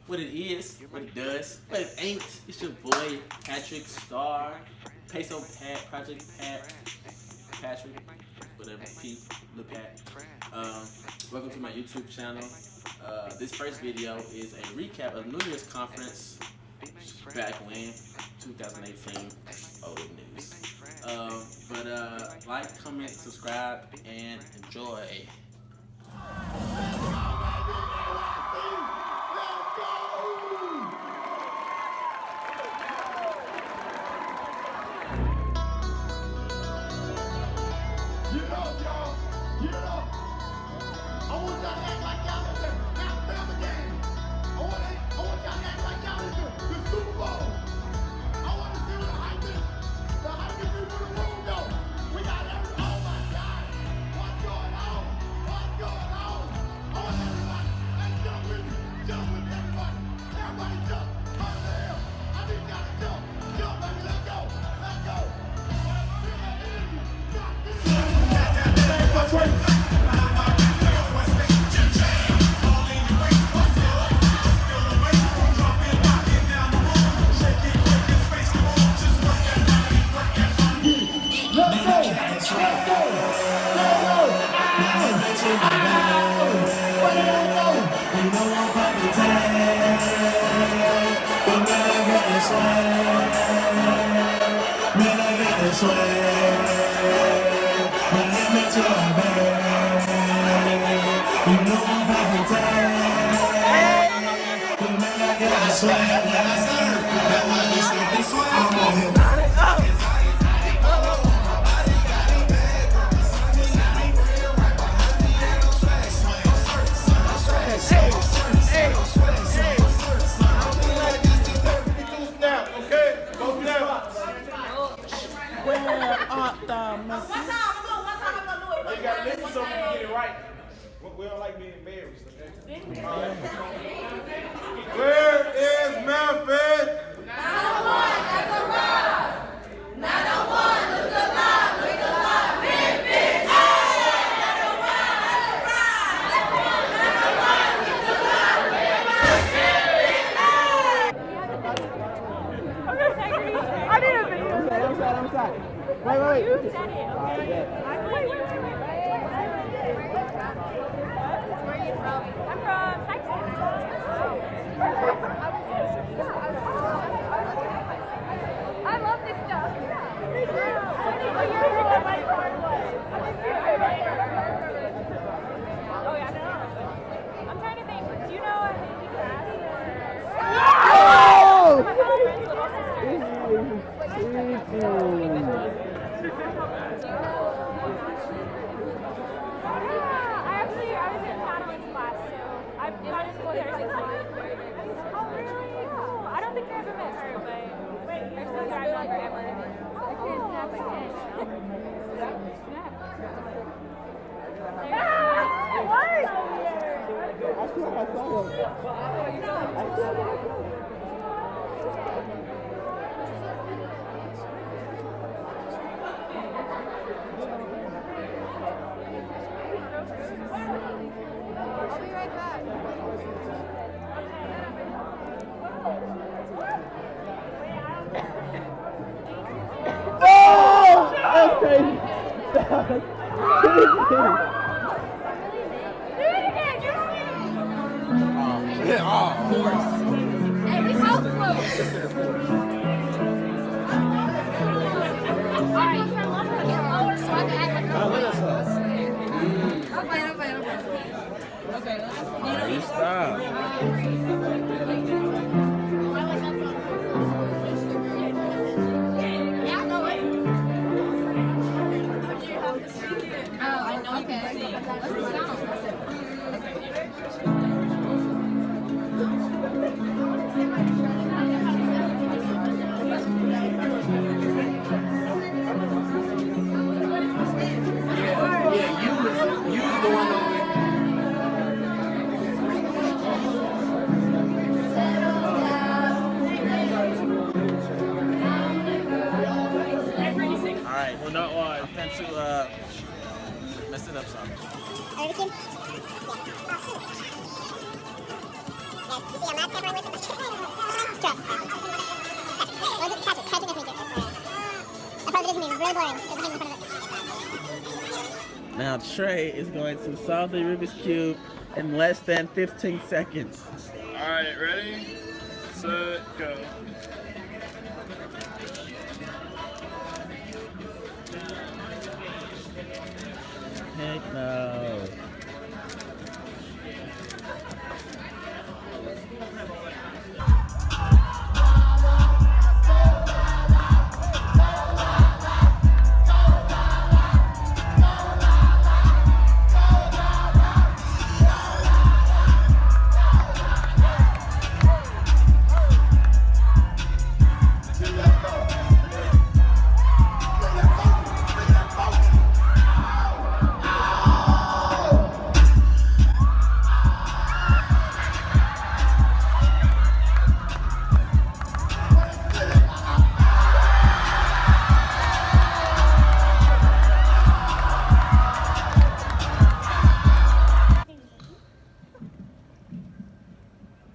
What it is, what it does, what it ain't. It's your boy Patrick Star, Peso Pat, Project Pat, Patrick, whatever, P, look at. Welcome to my YouTube channel. This first video is a recap of New Year's conference back when 2018, old news. Like, comment, subscribe, and enjoy. We don't like being embarrassed. Where is Memphis? 901, that's a rock. 901, look alive, Memphis. 901, that's a rock. 901, look alive, I did a video. I'm sorry. Wait. You said it. Wait. Where are you from? I'm from Texas. I love this stuff. Oh yeah, no. I'm trying to think. Do you know anything fast? I was in Madeline's class, so I've gone to school there 6 times. Oh, really? Yeah. I don't think I ever met her, but there's no guy I've known forever. What? I feel like I saw him. I'll be right back. Oh! That's crazy. Do it again. Yeah, of course. Hey, we both flew. Alright, get lower so I can act like I'm playing. Okay, You stop. Yeah, I know it. Oh, I know. Okay. What's the sound? Yeah, you was the one over there. Patrick. Was it Patrick? Patrick, nice to meet you. I probably didn't mean really boring. It was hanging in front of it. Now Trey is going to solve the Rubik's Cube in less than 15 seconds. Alright, ready, set, go. Heck no.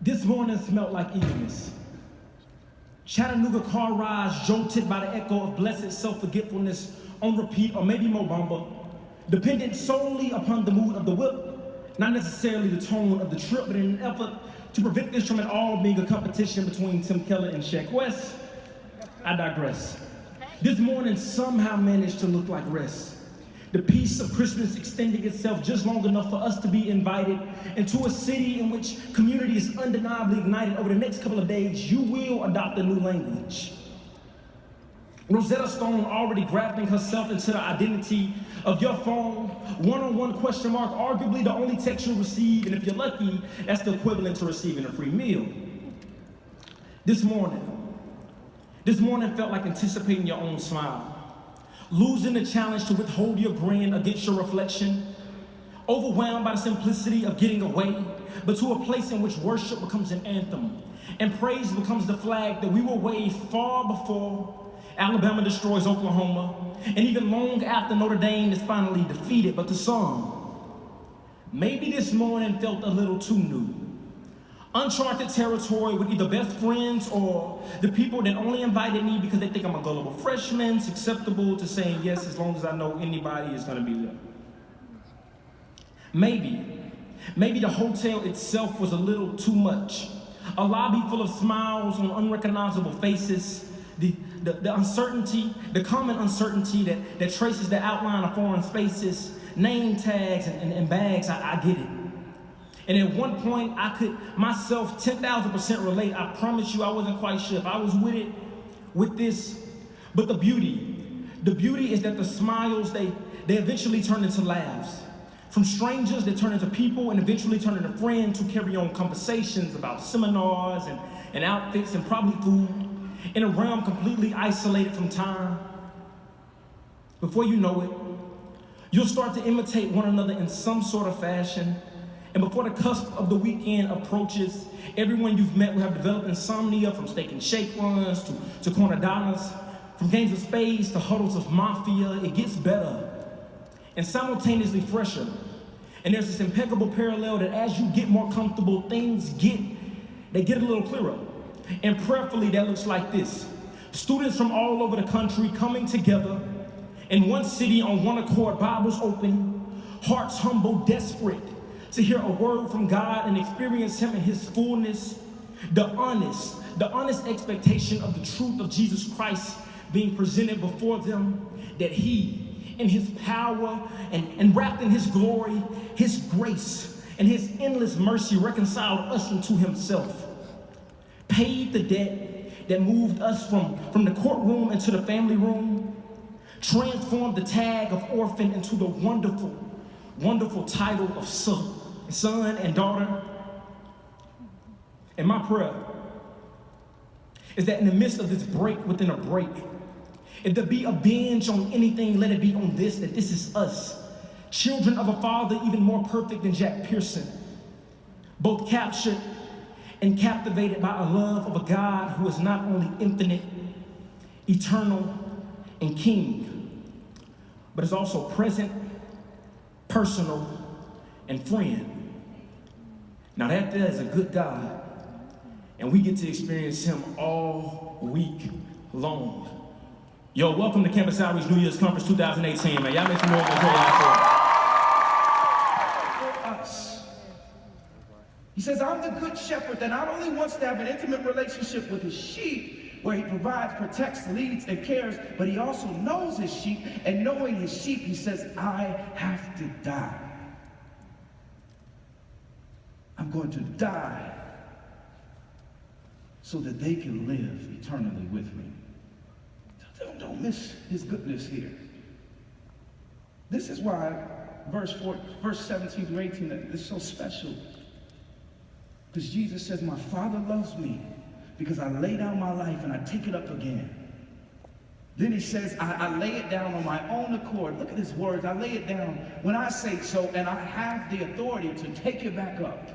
This morning smelled like eagerness. Chattanooga car rides jolted by the echo of blessed self-forgetfulness on repeat, or maybe Mo Bamba, dependent solely upon the mood of the whip, not necessarily the tone of the trip, but in an effort to prevent this from at all being a competition between Tim Keller and Shaq West. I digress. This morning somehow managed to look like rest. The peace of Christmas extending itself just long enough for us to be invited into a city in which community is undeniably ignited. Over the next couple of days, you will adopt a new language. Rosetta Stone already grafting herself into the identity of your phone. One-on-one question mark, arguably the only text you'll receive, and if you're lucky, that's the equivalent to receiving a free meal. This morning felt like anticipating your own smile. Losing the challenge to withhold your grin against your reflection, overwhelmed by the simplicity of getting away, but to a place in which worship becomes an anthem, and praise becomes the flag that we will wave far before Alabama destroys Oklahoma, and even long after Notre Dame is finally defeated. But to some, maybe this morning felt a little too new. Uncharted territory with either best friends or the people that only invited me because they think I'm a gullible freshman, susceptible to saying yes as long as I know anybody is gonna be there. Maybe the hotel itself was a little too much. A lobby full of smiles on unrecognizable faces, the uncertainty, the common uncertainty that traces the outline of foreign spaces, name tags and bags, I get it. And at one point, I could myself 10,000% relate. I promise you I wasn't quite sure if I was with this. But the beauty is that the smiles, they eventually turn into laughs. From strangers that turn into people and eventually turn into friends who carry on conversations about seminars and outfits and probably food in a realm completely isolated from time. Before you know it, you'll start to imitate one another in some sort of fashion. And before the cusp of the weekend approaches, everyone you've met will have developed insomnia, from steak and shake runs to corner diners, from games of spades to huddles of mafia. It gets better and simultaneously fresher. And there's this impeccable parallel that as you get more comfortable, things get a little clearer. And prayerfully, that looks like this. Students from all over the country coming together in one city on one accord, Bibles open, hearts humble, desperate to hear a word from God and experience Him in His fullness. The honest expectation of the truth of Jesus Christ being presented before them, that He, in His power and wrapped in His glory, His grace, and His endless mercy reconciled us unto Himself, paid the debt that moved us from the courtroom into the family room, transformed the tag of orphan into the wonderful title of son and daughter. And my prayer is that in the midst of this break within a break, if there be a binge on anything, let it be on this, that this is us, children of a Father even more perfect than Jack Pearson, both captured and captivated by a love of a God who is not only infinite, eternal, and King, but is also present, personal, and friend. Now that there is a good God, and we get to experience him all week long. Yo, welcome to Campus Outreach New Year's Conference 2018, man. Y'all make some noise and play for us. He says, I'm the good shepherd that not only wants to have an intimate relationship with his sheep, where he provides, protects, leads, and cares, but he also knows his sheep, and knowing his sheep, he says, I have to die. I'm going to die so that they can live eternally with me. Don't miss his goodness here. This is why verse 17 through 18 is so special. Because Jesus says, my Father loves me because I lay down my life and I take it up again. Then he says, I lay it down on my own accord. Look at his words. I lay it down when I say so, and I have the authority to take it back up.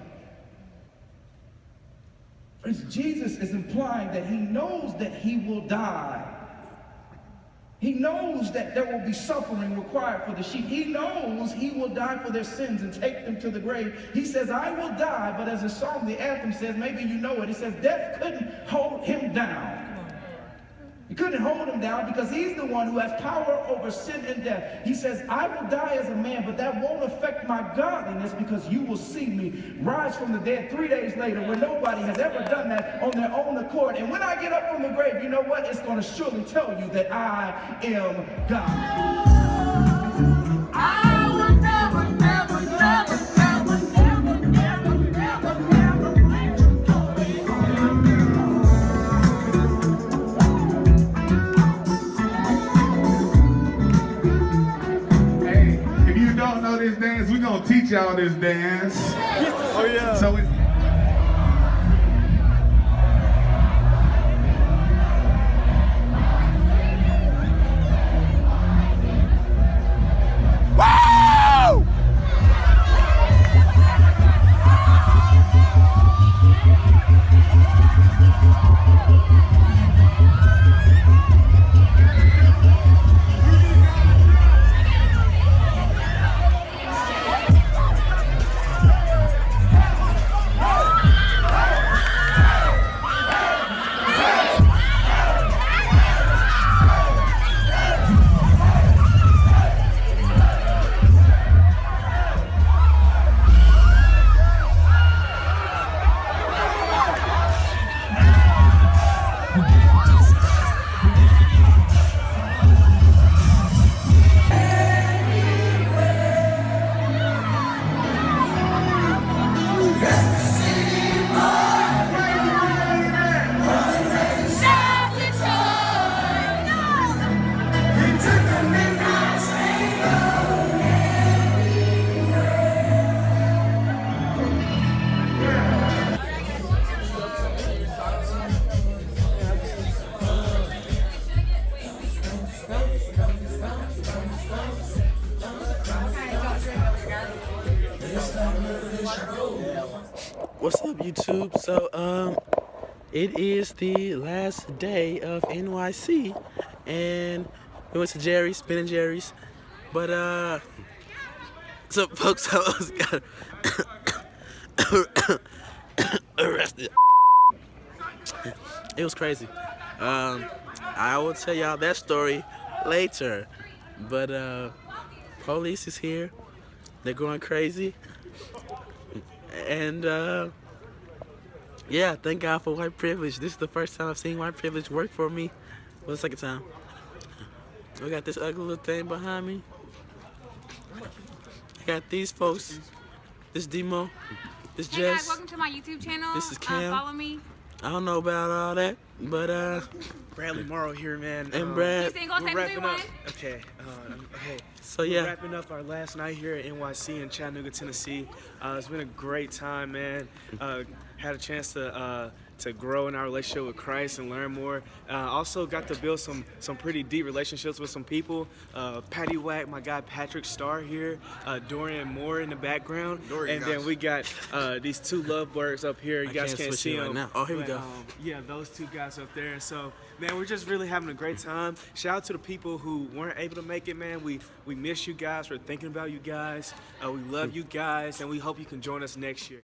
Jesus is implying that he knows that he will die. He knows that there will be suffering required for the sheep. He knows he will die for their sins and take them to the grave. He says, I will die, but as the song, the anthem says, maybe you know it, it says, death couldn't hold him down. He couldn't hold him down because he's the one who has power over sin and death. He says, I will die as a man, but that won't affect my godliness because you will see me rise from the dead 3 days later when nobody has ever done that on their own accord. And when I get up from the grave, you know what? It's going to surely tell you that I am God. I will never, never, never, never, never, never, never, never let you go. If you don't know this dance, we're gonna teach y'all this dance. Oh yeah. So it's What's up, YouTube? So, it is the last day of NYC, and we went to Jerry's, Ben and Jerry's, but, so, folks, I was got arrested. It was crazy. I will tell y'all that story later, but, police is here. They're going crazy. And, yeah, thank God for white privilege. This is the first time I've seen white privilege work for me. Well, the second time. We got this ugly little thing behind me. I got these folks. This Demo. This Hey Jess. guys, welcome to my YouTube channel. This is Cam. Follow me. I don't know about all that, but, Bradley Morrow here, man. and Brad. You single, We're say wrapping up. 3-1. Okay. Okay. So, We're yeah. wrapping up our last night here at NYC in Chattanooga, Tennessee. It's been a great time, man. Had a chance to grow in our relationship with Christ and learn more. Also got to build some pretty deep relationships with some people. Patty Wack, my guy Patrick Starr here, Dorian Moore in the background, and then we got these two lovebirds up here. You guys can't see them right now. Oh, here we go. Yeah, those two guys up there. So, man, we're just really having a great time. Shout out to the people who weren't able to make it, man. We miss you guys. We're thinking about you guys. We love you guys, and we hope you can join us next year.